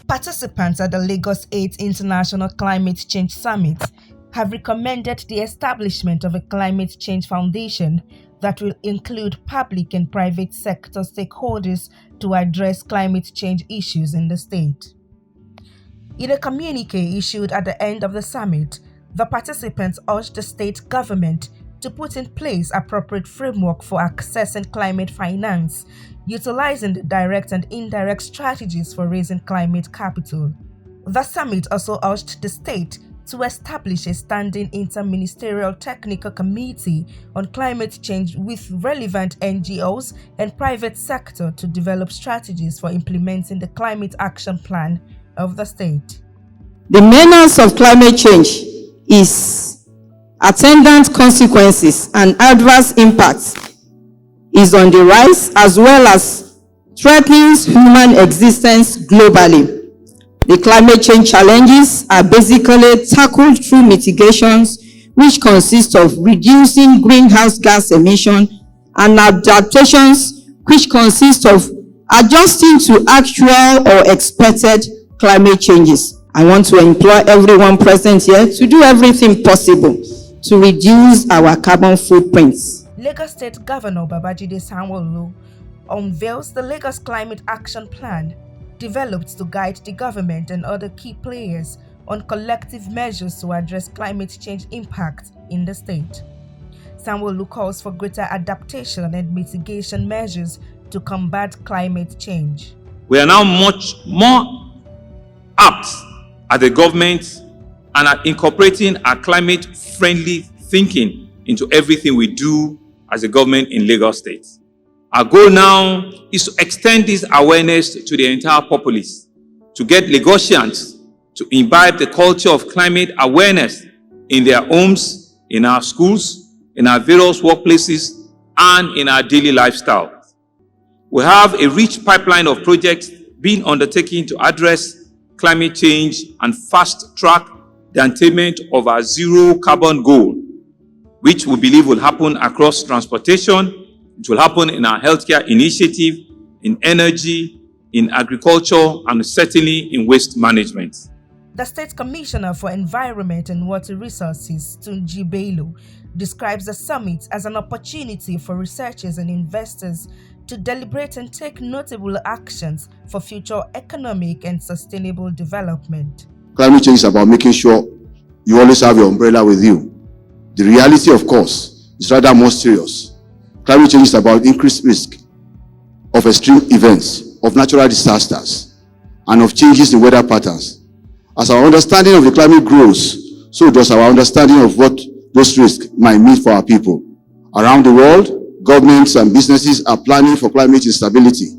Participants at the Lagos 8th International Climate Change Summit have recommended the establishment of a climate change foundation that will include public and private sector stakeholders to address climate change issues in the state. In a communique issued at the end of the summit, the participants urged the state government to put in place appropriate framework for accessing climate finance, utilizing the direct and indirect strategies for raising climate capital. The summit also urged the state to establish a standing interministerial technical committee on climate change with relevant NGOs and private sector to develop strategies for implementing the climate action plan of the state. The menace of climate change is attendant consequences and adverse impacts is on the rise, as well as threatens human existence globally. The climate change challenges are basically tackled through mitigations, which consist of reducing greenhouse gas emission, and adaptations, which consist of adjusting to actual or expected climate changes. I want to implore everyone present here to do everything possible to reduce our carbon footprints. Lagos State Governor Babajide Sanwo-Olu unveils the Lagos Climate Action Plan, developed to guide the government and other key players on collective measures to address climate change impact in the state. Sanwo-Olu calls for greater adaptation and mitigation measures to combat climate change. We are now much more apt as a government and are incorporating our climate-friendly thinking into everything we do as a government in Lagos State. Our goal now is to extend this awareness to the entire populace, to get Lagosians to imbibe the culture of climate awareness in their homes, in our schools, in our various workplaces, and in our daily lifestyle. We have a rich pipeline of projects being undertaken to address climate change and fast-track the attainment of our zero carbon goal, which we believe will happen across transportation. It will happen in our healthcare initiative, in energy, in agriculture, and certainly in waste management. The State Commissioner for Environment and Water Resources, Tunji Bello, describes the summit as an opportunity for researchers and investors to deliberate and take notable actions for future economic and sustainable development. Climate change is about making sure you always have your umbrella with you. The reality, of course, is rather more serious. Climate change is about increased risk of extreme events, of natural disasters, and of changes in weather patterns. As our understanding of the climate grows, so does our understanding of what those risks might mean for our people. Around the world, governments and businesses are planning for climate instability,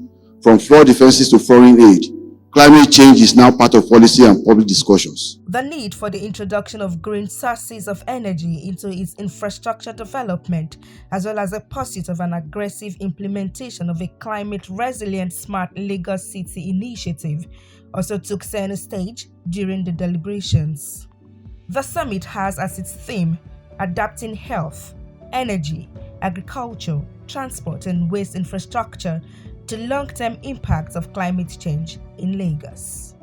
from flood defenses to foreign aid. Climate change is now part of policy and public discussions. The need for the introduction of green sources of energy into its infrastructure development, as well as the pursuit of an aggressive implementation of a climate-resilient smart Lagos City initiative, also took center stage during the deliberations. The summit has as its theme adapting health, energy, agriculture, transport, and waste infrastructure to long-term impacts of climate change in Lagos.